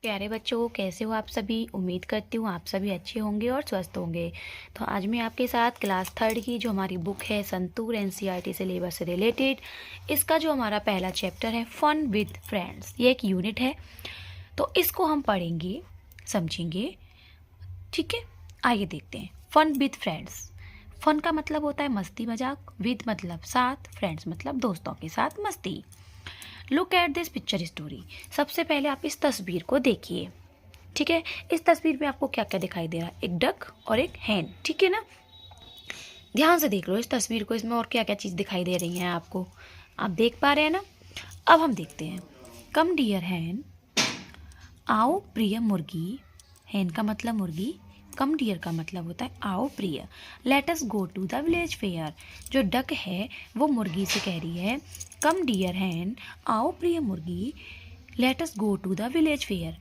प्यारे बच्चों, कैसे हो आप सभी। उम्मीद करती हूँ आप सभी अच्छे होंगे और स्वस्थ होंगे। तो आज मैं आपके साथ क्लास 3 की जो हमारी बुक है संतूर एनसीईआरटी सिलेबस से रिलेटेड, इसका जो हमारा पहला चैप्टर है फन विद फ्रेंड्स, ये एक यूनिट है। तो इसको हम पढ़ेंगे, समझेंगे। ठीक है, आइए देखते हैं। Fun with friends. फन का मतलब होता है मस्ती मजाक, विद मतलब साथ, फ्रेंड्स मतलब दोस्तों के साथ मस्ती। Look at this picture story. सबसे पहले आप इस तस्वीर को देखिए। ठीक है, इस तस्वीर में आपको क्या क्या दिखाई दे रहा है? एक डक और एक हैन। ठीक है ना, ध्यान से देख लो इस तस्वीर को, इसमें और क्या क्या चीज़ दिखाई दे रही हैं आपको, आप देख पा रहे हैं ना। अब हम देखते हैं। कम डियर हैन, आओ प्रिय मुर्गी। हैन का मतलब मुर्गी, कम डियर का मतलब होता है आओ प्रिय। Let us go to the village fair. जो डक है वो मुर्गी से कह रही है, कम डियर हैन, आओ प्रिय मुर्गी, let us go to the village fair.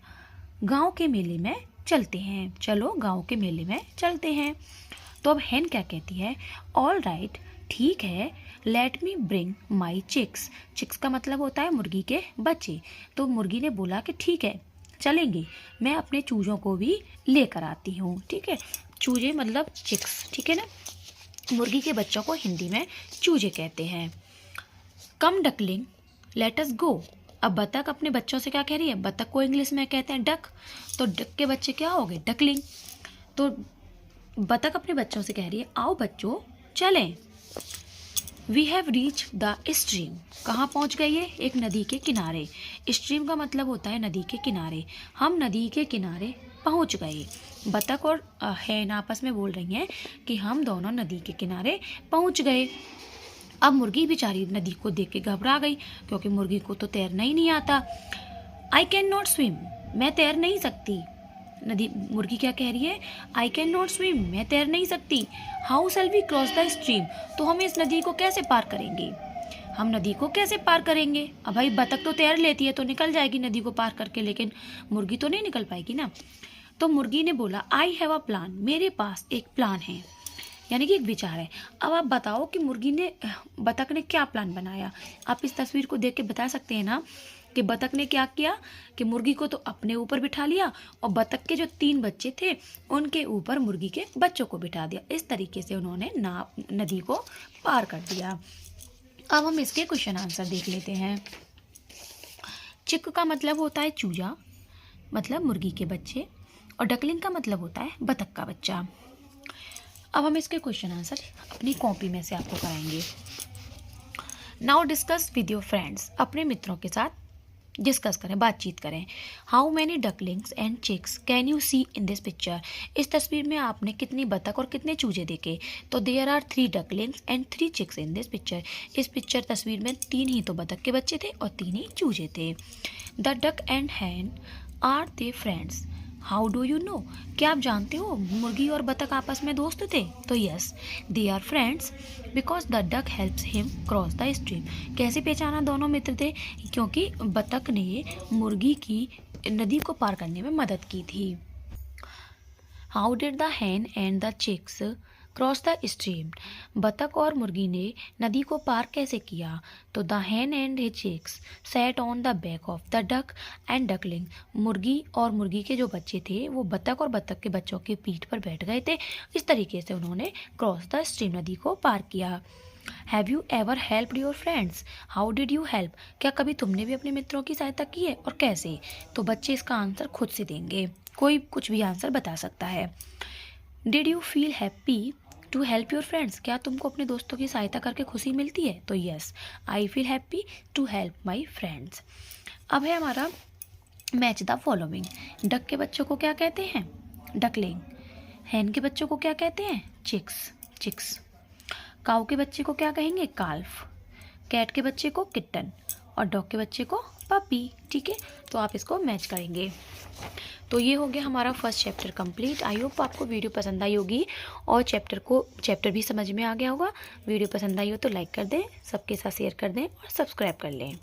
गांव के मेले में चलते हैं, चलो गांव के मेले में चलते हैं। तो अब हैन क्या कहती है? ऑल राइट, ठीक है। Let me bring my chicks. Chicks का मतलब होता है मुर्गी के बच्चे। तो मुर्गी ने बोला कि ठीक है चलेंगे, मैं अपने चूजों को भी लेकर आती हूँ। ठीक है, चूजे मतलब चिक्स। ठीक है ना, मुर्गी के बच्चों को हिंदी में चूजे कहते हैं। कम डकलिंग, लेट अस गो। अब बतख अपने बच्चों से क्या कह रही है? बतख को इंग्लिश में कहते हैं डक, तो डक के बच्चे क्या हो गए? डकलिंग। तो बतख अपने बच्चों से कह रही है आओ बच्चों चलें। We have reach the stream. कहाँ पहुँच गई है? एक नदी के किनारे। स्ट्रीम का मतलब होता है नदी के किनारे। हम नदी के किनारे पहुँच गए। बतख और हैन आपस में बोल रही हैं कि हम दोनों नदी के किनारे पहुँच गए। अब मुर्गी बेचारी नदी को देख के घबरा गई, क्योंकि मुर्गी को तो तैरना ही नहीं आता। आई कैन नॉट स्विम, मैं तैर नहीं सकती। नदी मुर्गी क्या कह रही है? आई कैन नॉट स्विम, मैं तैर नहीं सकती। How shall we cross the stream, तो हम इस नदी को कैसे पार करेंगे? हम नदी को कैसे पार करेंगे? अब भाई बतख तो तैर लेती है तो निकल जाएगी नदी को पार करके, लेकिन मुर्गी तो नहीं निकल पाएगी ना। तो मुर्गी ने बोला आई हैव अ प्लान, मेरे पास एक प्लान है, यानी कि एक विचार है। अब आप बताओ कि मुर्गी ने, बतख ने क्या प्लान बनाया? आप इस तस्वीर को देख के बता सकते हैं ना कि बतख ने क्या किया, कि मुर्गी को तो अपने ऊपर बिठा लिया और बतख के जो 3 बच्चे थे उनके ऊपर मुर्गी के बच्चों को बिठा दिया। इस तरीके से उन्होंने नदी को पार कर दिया। अब हम इसके क्वेश्चन आंसर देख लेते हैं। चिक का मतलब होता है चूजा, मतलब मुर्गी के बच्चे, और डकलिंग का मतलब होता है बतख का बच्चा। अब हम इसके क्वेश्चन आंसर अपनी कॉपी में से आपको कराएंगे। Now discuss with your friends. अपने मित्रों के साथ डिस्कस करें, बातचीत करें। How many ducklings and chicks can you see in this picture. इस तस्वीर में आपने कितनी बतख और कितने चूजे देखे? तो there are 3 ducklings and 3 chicks in this picture. इस पिक्चर तस्वीर में 3 ही तो बतख के बच्चे थे और 3 ही चूजे थे। The duck and hen are they friends. How do you know, क्या आप जानते हो मुर्गी और बतख आपस में दोस्त थे? तो yes, they are friends because the duck helps him cross the stream. कैसे पहचाना दोनों मित्र थे? क्योंकि बतख ने मुर्गी की नदी को पार करने में मदद की थी। How did the hen and the chicks cross the stream. बतख और मुर्गी ने नदी को पार कैसे किया? तो the hen and his chicks sat on the back of the duck and duckling. मुर्गी और मुर्गी के जो बच्चे थे वो बतख और बतख के बच्चों की पीठ पर बैठ गए थे। इस तरीके से उन्होंने क्रॉस द स्ट्रीम, नदी को पार किया। Have you ever helped your friends, how did you help. क्या कभी तुमने भी अपने मित्रों की सहायता की है और कैसे? तो बच्चे इसका आंसर खुद से देंगे, कोई कुछ भी आंसर बता सकता है। Did you feel happy to help your friends. क्या तुमको अपने दोस्तों की सहायता करके खुशी मिलती है? तो yes, I feel happy to help my friends. अब है हमारा मैच द फॉलोइंग। डक के बच्चों को क्या कहते हैं? डकलिंग। हैन के बच्चों को क्या कहते हैं? Chicks, chicks. काऊ के बच्चे को क्या कहेंगे? काल्फ। कैट के बच्चे को किटन और डॉग के बच्चे को पपी। ठीक है, तो आप इसको मैच करेंगे। तो ये हो गया हमारा first chapter complete. I hope आपको वीडियो पसंद आई होगी और चैप्टर भी समझ में आ गया होगा। वीडियो पसंद आई हो तो लाइक कर दें, सबके साथ शेयर कर दें और सब्सक्राइब कर लें।